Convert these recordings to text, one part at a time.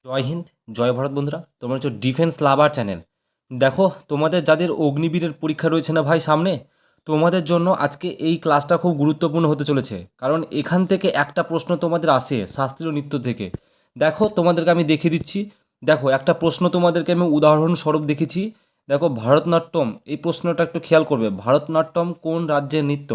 জয় হিন্দ, জয় ভারত বন্ধুরা। তোমরা হচ্ছে ডিফেন্স লাভার চ্যানেল। দেখো, তোমাদের যাদের অগ্নিবীরের পরীক্ষা রয়েছে না ভাই সামনে, তোমাদের জন্য আজকে এই ক্লাসটা খুব গুরুত্বপূর্ণ হতে চলেছে। কারণ এখান থেকে একটা প্রশ্ন তোমাদের আসে শাস্ত্রীয় নৃত্য থেকে। দেখো, তোমাদেরকে আমি দেখিয়ে দিচ্ছি। দেখো, একটা প্রশ্ন তোমাদেরকে আমি উদাহরণস্বরূপ দেখেছি। দেখো, ভারতনাট্যম, এই প্রশ্নটা একটু খেয়াল করবে। ভারতনাট্যম কোন রাজ্যের নৃত্য?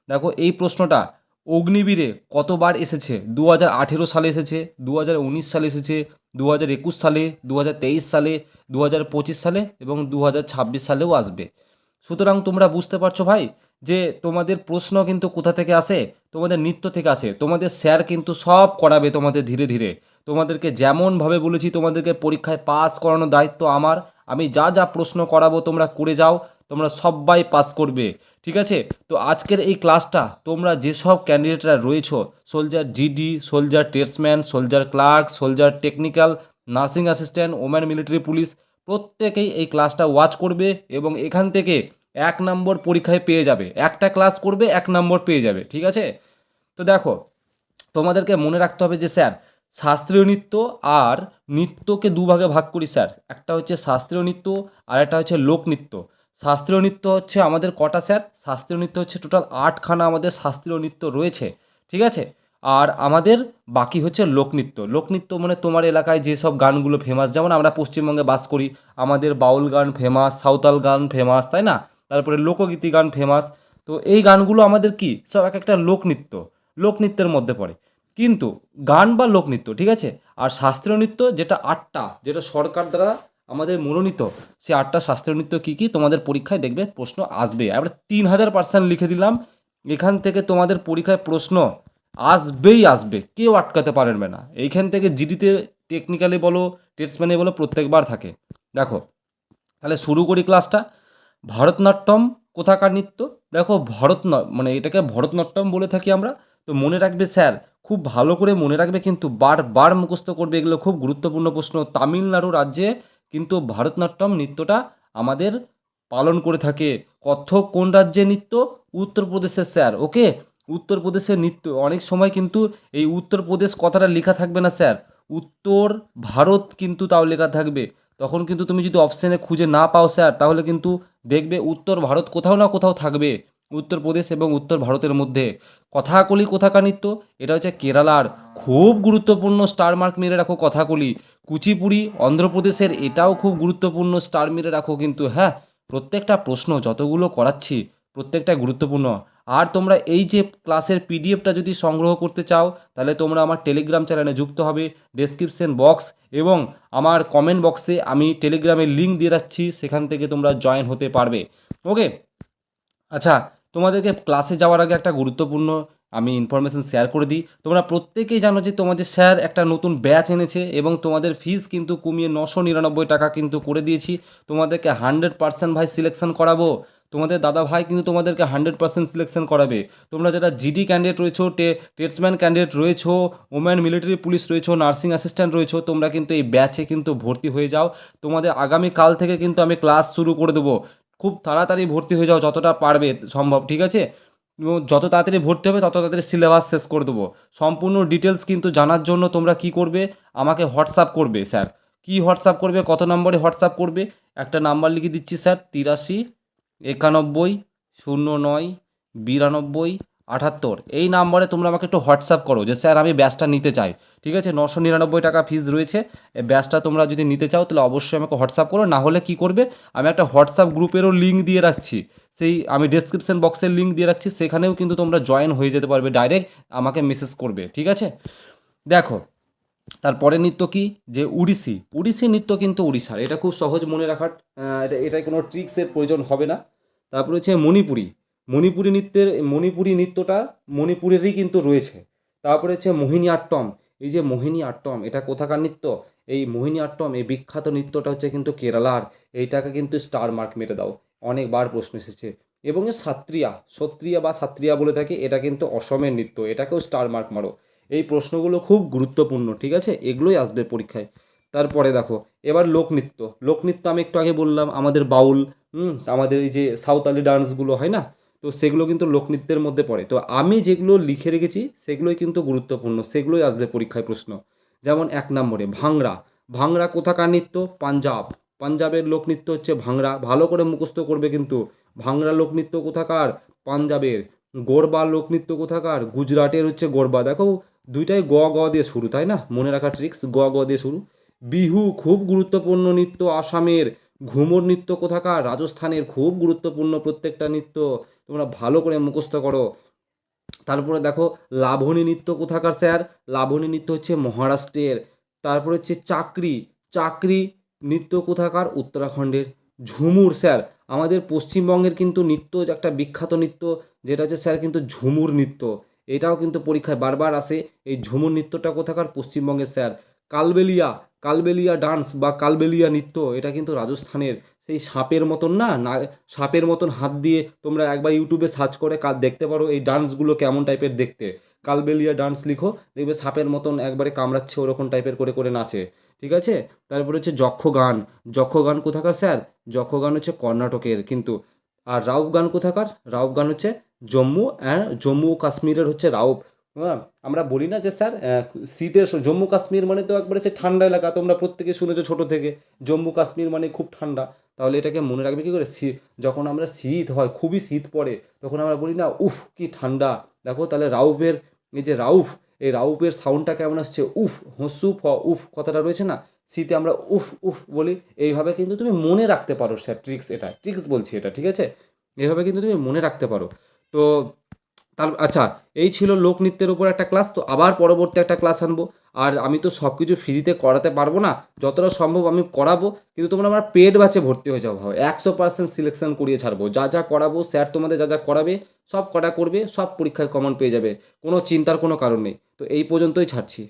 দেখো, এই প্রশ্নটা অগ্নিবীরে কতবার এসেছে? 2018 সালে এসেছে, 2019 সালে এসেছে, 2021 সালে, 2023 সালে, 2025 সালে এবং 2026 সালেও আসবে। সুতরাং তোমরা বুঝতে পারছো ভাই যে তোমাদের প্রশ্ন কিন্তু কোথা থেকে আসে? তোমাদের নৃত্য থেকে আসে। তোমাদের স্যার কিন্তু সব করাবে তোমাদের ধীরে ধীরে। তোমাদেরকে যেমনভাবে বলেছি তোমাদেরকে পরীক্ষায় পাস করানোর দায়িত্ব আমার। আমি যা যা প্রশ্ন করাবো তোমরা করে যাও, তোমরা সবাই পাস করবে। ঠিক আছে? তো আজকের এই ক্লাসটা তোমরা যেসব ক্যান্ডিডেটরা রয়েছো, soldier GD, soldier tradesman, soldier clerk, soldier technical, nursing assistant, woman military police, প্রত্যেকেই এই ক্লাসটা ওয়াচ করবে এবং এখান থেকে 1 নম্বর পরীক্ষায় পেয়ে যাবে। একটা ক্লাস করবে, 1 নম্বর পেয়ে যাবে। ঠিক আছে? তো দেখো, তোমাদেরকে মনে রাখতে হবে যে স্যার, শাস্ত্রীয় নৃত্য আর নৃত্যকে দুভাগে ভাগ করি স্যার। একটা হচ্ছে শাস্ত্রীয় নৃত্য আর একটা হচ্ছে লোকনৃত্য। শাস্ত্রীয় নৃত্য হচ্ছে আমাদের কটা স্যার? শাস্ত্রীয় নৃত্য হচ্ছে টোটাল 8খানা আমাদের শাস্ত্রীয় নৃত্য রয়েছে। ঠিক আছে? আর আমাদের বাকি হচ্ছে লোকনৃত্য। লোকনৃত্য মানে তোমার এলাকায় যেসব গানগুলো ফেমাস, যেমন আমরা পশ্চিমবঙ্গে বাস করি, আমাদের বাউল গান ফেমাস, সাঁওতাল গান ফেমাস, তাই না? তারপরে লোকগীতি গান ফেমাস। তো এই গানগুলো আমাদের কি সব এক একটা লোকনৃত্য, লোকনৃত্যের মধ্যে পড়ে। কিন্তু গান বা লোকনৃত্য, ঠিক আছে? আর শাস্ত্রীয় নৃত্য যেটা 8টা, যেটা সরকার দ্বারা আমাদের মনোনীত, সেই 8টা শাস্ত্রীয় নৃত্য কী কী তোমাদের পরীক্ষায় দেখবে প্রশ্ন আসবে। আমরা 3000% লিখে দিলাম। এখান থেকে তোমাদের পরীক্ষায় প্রশ্ন আসবেই আসবে, কেউ আটকাতে পারবে না। এইখান থেকে জিডিতে, টেকনিক্যালি বলো, টেস্টম্যানে বলো, প্রত্যেকবার থাকে। দেখো, তাহলে শুরু করি ক্লাসটা। ভারতনাট্যম কোথাকার নৃত্য? দেখো, মানে এটাকে ভরতনাট্যম বলে থাকি আমরা। তো মনে রাখবে স্যার, খুব ভালো করে মনে রাখবে, কিন্তু বারবার মুখস্থ করবে, এগুলো খুব গুরুত্বপূর্ণ প্রশ্ন। তামিলনাড়ু রাজ্যে কিন্তু ভারতনাট্যম নৃত্যটা আমাদের পালন করে থাকে। কত্থক কোন রাজ্যের নৃত্য? উত্তরপ্রদেশের স্যার। ওকে, উত্তরপ্রদেশের নৃত্য। অনেক সময় কিন্তু এই উত্তরপ্রদেশ কথাটা লেখা থাকবে না স্যার, উত্তর ভারত কিন্তু তাও লেখা থাকবে। তখন কিন্তু তুমি যদি অপশানে খুঁজে না পাও স্যার, তাহলে কিন্তু দেখবে উত্তর ভারত কোথাও না কোথাও থাকবে, উত্তরপ্রদেশ এবং উত্তর ভারতের মধ্যে। কথাকলি কোথাকার নৃত্য? এটা হচ্ছে কেরালার। খুব গুরুত্বপূর্ণ, স্টার মার্ক মেরে রাখো কথাকলি। কুচিপুড়ি অন্ধ্রপ্রদেশের, এটাও খুব গুরুত্বপূর্ণ, স্টার মেরে রাখো কিন্তু। হ্যাঁ, প্রত্যেকটা প্রশ্ন যতগুলো করাচ্ছি প্রত্যেকটা গুরুত্বপূর্ণ। আর তোমরা এই যে ক্লাসের পিডিএফটা যদি সংগ্রহ করতে চাও, তাহলে তোমরা আমার টেলিগ্রাম চ্যানেলে যুক্ত হবে। ডেসক্রিপশন বক্স এবং আমার কমেন্ট বক্সে আমি টেলিগ্রামের লিঙ্ক দিয়ে রাখছি, সেখান থেকে তোমরা জয়েন হতে পারবে। ওকে, আচ্ছা, তোমাদেরকে ক্লাসে যাওয়ার আগে একটা গুরুত্বপূর্ণ আমি ইনফরমেশন শেয়ার করে দিই। তোমরা প্রত্যেকেই জানো যে তোমাদের স্যার একটা নতুন ব্যাচ এনেছে এবং তোমাদের ফিস কিন্তু কমিয়ে 999 টাকা কিন্তু করে দিয়েছি। তোমাদেরকে 100% ভাই সিলেকশন করাবো। তোমাদের দাদা ভাই কিন্তু তোমাদেরকে 100% সিলেকশন করাবে। তোমরা যারা জিডি ক্যান্ডিডেট রয়েছো, টেস্টম্যান ক্যান্ডিডেট রয়েছো, ওম্যান মিলিটারি পুলিশ রয়েছো, নার্সিং অ্যাসিস্ট্যান্ট রয়েছো, তোমরা কিন্তু এই ব্যাচে কিন্তু ভর্তি হয়ে যাও। তোমাদের আগামীকাল থেকে কিন্তু আমি ক্লাস শুরু করে দেবো। খুব তাড়াতাড়ি ভর্তি হয়ে যাও, যতটা পারবে সম্ভব। ঠিক আছে? এবং যত তাড়াতাড়ি ভর্তি হবে তত তাড়াতাড়ি সিলেবাস শেষ করে দেবো। সম্পূর্ণ ডিটেলস কিন্তু জানার জন্য তোমরা কি করবে? আমাকে হোয়াটসঅ্যাপ করবে স্যার। কি হোয়াটসঅ্যাপ করবে? কত নম্বরে হোয়াটসঅ্যাপ করবে? একটা নাম্বার লিখে দিচ্ছি স্যার, 83 91 09 92 78। এই নাম্বারে তোমরা আমাকে একটু হোয়াটসঅ্যাপ করো যে স্যার আমি ব্যাচটা নিতে চাই। ঠিক আছে? 999 টাকা ফিস রয়েছে। এই ব্যাচটা তোমরা যদি নিতে চাও তাহলে অবশ্যই আমাকে হোয়াটসঅ্যাপ করো। না হলে কি করবে, আমি একটা হোয়াটসঅ্যাপ গ্রুপেরও লিঙ্ক দিয়ে রাখছি। সেই আমি ডেসক্রিপশন বক্সের লিঙ্ক দিয়ে রাখছি, সেখানেও কিন্তু তোমরা জয়েন হয়ে যেতে পারবে। ডাইরেক্ট আমাকে মেসেজ করবে। ঠিক আছে? দেখো, তারপরে নৃত্য কি? যে উড়িষ্যি, উড়িষ্যি নৃত্য কিন্তু উড়িষ্যার। এটা খুব সহজ মনে রাখার, এটায় কোনো ট্রিক্সের প্রয়োজন হবে না। তারপরে হচ্ছে মণিপুরি। মণিপুরি নৃত্যটা মণিপুরেরই কিন্তু রয়েছে। তারপরে হচ্ছে মোহিনী আট্টম। এই যে মোহিনী আট্টম, এটা কোথাকার নৃত্য? এই মোহিনী আট্টম, এই বিখ্যাত নৃত্যটা হচ্ছে কিন্তু কেরালার। এইটাকে কিন্তু স্টার মার্ক মেরে দাও, অনেকবার প্রশ্ন এসেছে। এবং এ সাত্রিয়া, সত্রিয়া বা সাত্রিয়া বলে থাকে, এটা কিন্তু অসমের নৃত্য, এটাকেও স্টার মার্ক মারো। এই প্রশ্নগুলো খুব গুরুত্বপূর্ণ। ঠিক আছে? এগুলোই আসবে পরীক্ষায়। তারপরে দেখো, এবার লোকনৃত্য। লোকনৃত্য আমি একটু আগে বললাম, আমাদের বাউল, আমাদের এই যে সাঁওতালি ডান্সগুলো হয় না, তো সেগুলো কিন্তু লোকনৃত্যের মধ্যে পড়ে। তো আমি যেগুলো লিখে রেখেছি সেগুলোই কিন্তু গুরুত্বপূর্ণ, সেগুলোই আসবে পরীক্ষায় প্রশ্ন। যেমন 1 নম্বরে ভাংড়া। ভাংড়া কোথাকার নৃত্য? পাঞ্জাব। পাঞ্জাবের লোকনৃত্য হচ্ছে ভাংড়া, ভালো করে মুখস্থ করবে কিন্তু। ভাংড়া লোকনৃত্য কোথাকার? পাঞ্জাবের। গরবা লোকনৃত্য কোথাকার? গুজরাটের হচ্ছে গরবা। দেখো দুইটাই গ দিয়ে শুরু, তাই না? মনে রাখার ট্রিক্স, গ দিয়ে শুরু। বিহু খুব গুরুত্বপূর্ণ নৃত্য আসামের। ঘুমর নৃত্য কোথাকার? রাজস্থানের। খুব গুরুত্বপূর্ণ প্রত্যেকটা নৃত্য, তোমরা ভালো করে মুখস্থ করো। তারপরে দেখো লাবণী নৃত্য কোথাকার স্যার? লাবণী নৃত্য হচ্ছে মহারাষ্ট্রের। তারপরে হচ্ছে চাকরি, চাকরি নৃত্য কোথাকার? উত্তরাখণ্ডের। ঝুমুর স্যার আমাদের পশ্চিমবঙ্গের কিন্তু নৃত্য একটা বিখ্যাত নৃত্য, যেটা হচ্ছে স্যার কিন্তু ঝুমুর নৃত্য। এটাও কিন্তু পরীক্ষায় বারবার আসে। এই ঝুমুর নৃত্যটা কোথাকার? পশ্চিমবঙ্গের স্যার। কালবেলিয়া, কালবেলিয়া ডান্স বা কালবেলিয়া নৃত্য, এটা কিন্তু রাজস্থানের। সেই সাপের মতন না, না সাপের মতন হাত দিয়ে তোমরা একবার ইউটিউবে সার্চ করে দেখতে পারো এই ডান্সগুলো কেমন টাইপের দেখতে। কালবেলিয়া ডান্স লিখো, দেখবে সাপের মতন একবারে কামড়াচ্ছে ওরকম টাইপের করে করে নাচে। ঠিক আছে? তারপরে হচ্ছে যক্ষগান, যক্ষগান কোথাকার স্যার? যক্ষগান হচ্ছে কর্ণাটকের কিন্তু। আর রাউফ গান কোথাকার? রাউফ গান হচ্ছে জম্মু ও কাশ্মীরের হচ্ছে রাউফ। হ্যাঁ, আমরা বলি না যে স্যার শীতের জম্মু কাশ্মীর মানে তো একবারে সে ঠান্ডা এলাকা, তোমরা প্রত্যেকে শুনেছো ছোটো থেকে জম্মু কাশ্মীর মানে খুব ঠান্ডা। তাহলে এটাকে মনে রাখবে কী করে? যখন আমরা শীত হয়, খুবই শীত পড়ে, তখন আমরা বলি না উফ কি ঠান্ডা। দেখো তাহলে রাউফের এই যে রাউফ, এই রাউফের সাউন্ডটা কেমন আসছে? উফ, হস্যু ফ উফ কথাটা রয়েছে না, শীতে আমরা উফ উফ বলি। এইভাবে কিন্তু তুমি মনে রাখতে পারো স্যার, ট্রিক্স, এটা ট্রিক্স বলছি এটা, ঠিক আছে? এইভাবে কিন্তু তুমি মনে রাখতে পারো। তো আচ্ছা, এই ছিল লোকনৃত্যের উপর একটা ক্লাস। তো আবার পরবর্তী একটা ক্লাস আনবো। আর আমি তো সব কিছু ফ্রিতে করাতে পারবো না, যতটা সম্ভব আমি করাবো, কিন্তু তোমরা আমার পেড ব্যাচে ভর্তি হয়ে যাও ভাই, 100% সিলেকশন করিয়ে ছাড়বো। যা যা করাবো স্যার তোমাদের যা যা করাবে সব কটা করবে, সব পরীক্ষায় কমন পেয়ে যাবে, কোনো চিন্তার কোনো কারণ নেই। তো এই পর্যন্তই ছাড়ছি।